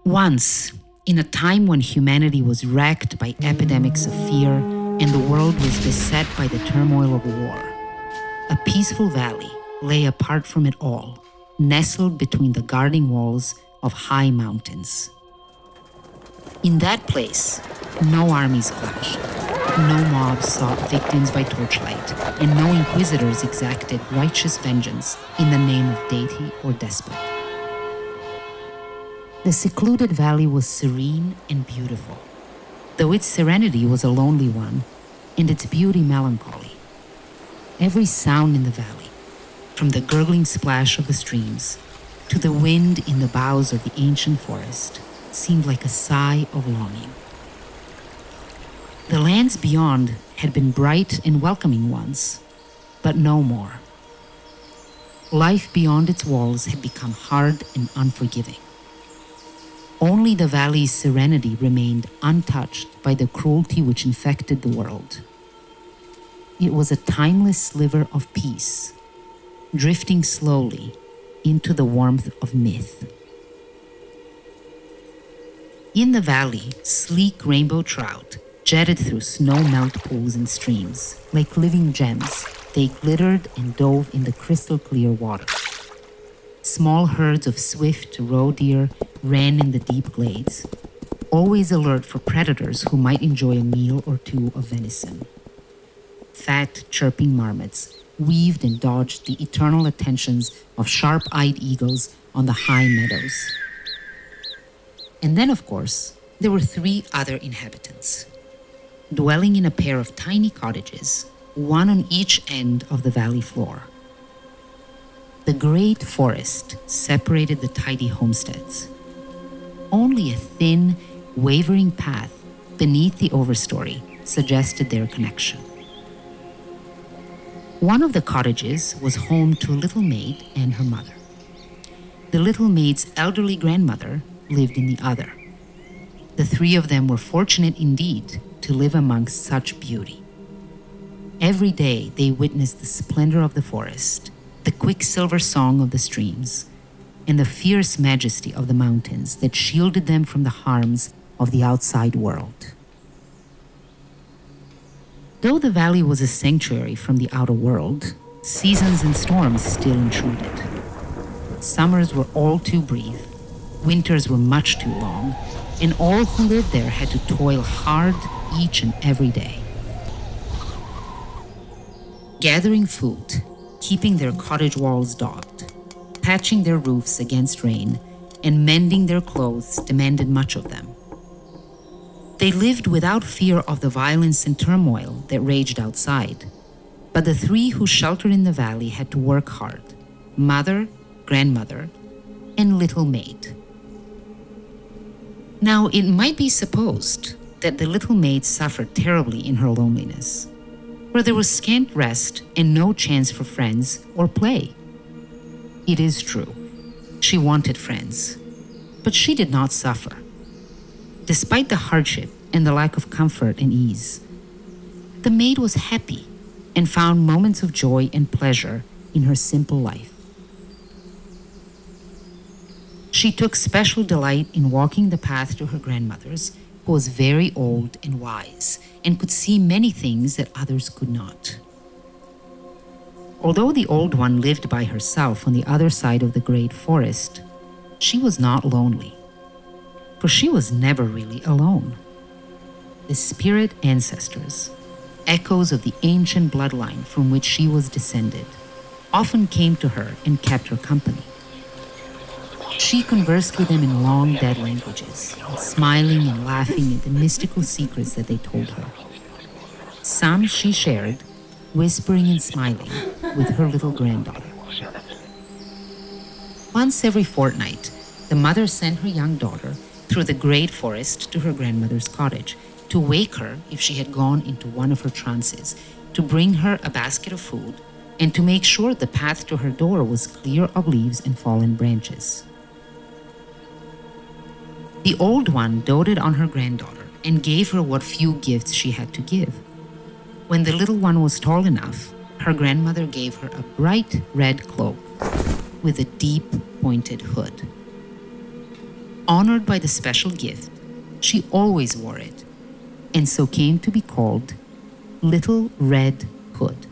Once, in a time when humanity was racked by epidemics of fear and the world was beset by the turmoil of war, a peaceful valley lay apart from it all, nestled between the guarding walls of high mountains. In that place, no armies clashed, no mobs sought victims by torchlight, and no inquisitors exacted righteous vengeance in the name of deity or despot. The secluded valley was serene and beautiful, though its serenity was a lonely one, and its beauty melancholy. Every sound in the valley, from the gurgling splash of the streams to the wind in the boughs of the ancient forest, seemed like a sigh of longing. The lands beyond had been bright and welcoming once, but no more. Life beyond its walls had become hard and unforgiving. Only the valley's serenity remained untouched by the cruelty which infected the world. It was a timeless sliver of peace, drifting slowly into the warmth of myth. In the valley, sleek rainbow trout jetted through snow-melt pools and streams. Like living gems, they glittered and dove in the crystal-clear water. Small herds of swift roe deer ran in the deep glades, always alert for predators who might enjoy a meal or two of venison. Fat, chirping marmots weaved and dodged the eternal attentions of sharp-eyed eagles on the high meadows. And then, of course, there were 3 other inhabitants, dwelling in a pair of tiny cottages, one on each end of the valley floor. The great forest separated the tidy homesteads. Only a thin, wavering path beneath the overstory suggested their connection. One of the cottages was home to a little maid and her mother. The little maid's elderly grandmother lived in the other. The 3 of them were fortunate indeed to live amongst such beauty. Every day they witnessed the splendor of the forest, the quicksilver song of the streams, and the fierce majesty of the mountains that shielded them from the harms of the outside world. Though the valley was a sanctuary from the outer world, seasons and storms still intruded. Summers were all too brief, winters were much too long, and all who lived there had to toil hard each and every day. Gathering food, keeping their cottage walls dogged, patching their roofs against rain, and mending their clothes demanded much of them. They lived without fear of the violence and turmoil that raged outside, but the 3 who sheltered in the valley had to work hard: mother, grandmother, and little maid. Now, it might be supposed that the little maid suffered terribly in her loneliness, where there was scant rest and no chance for friends or play. It is true, she wanted friends, but she did not suffer. Despite the hardship and the lack of comfort and ease, the maid was happy and found moments of joy and pleasure in her simple life. She took special delight in walking the path to her grandmother's, who was very old and wise and could see many things that others could not. Although the old one lived by herself on the other side of the great forest, she was not lonely, for she was never really alone. The spirit ancestors, echoes of the ancient bloodline from which she was descended, often came to her and kept her company. She conversed with them in long dead languages, smiling and laughing at the mystical secrets that they told her. Some she shared, whispering and smiling, with her little granddaughter. Once every fortnight, the mother sent her young daughter through the great forest to her grandmother's cottage to wake her if she had gone into one of her trances, to bring her a basket of food, and to make sure the path to her door was clear of leaves and fallen branches. The old one doted on her granddaughter and gave her what few gifts she had to give. When the little one was tall enough, her grandmother gave her a bright red cloak with a deep pointed hood. Honored by the special gift, she always wore it, and so came to be called Little Red Hood.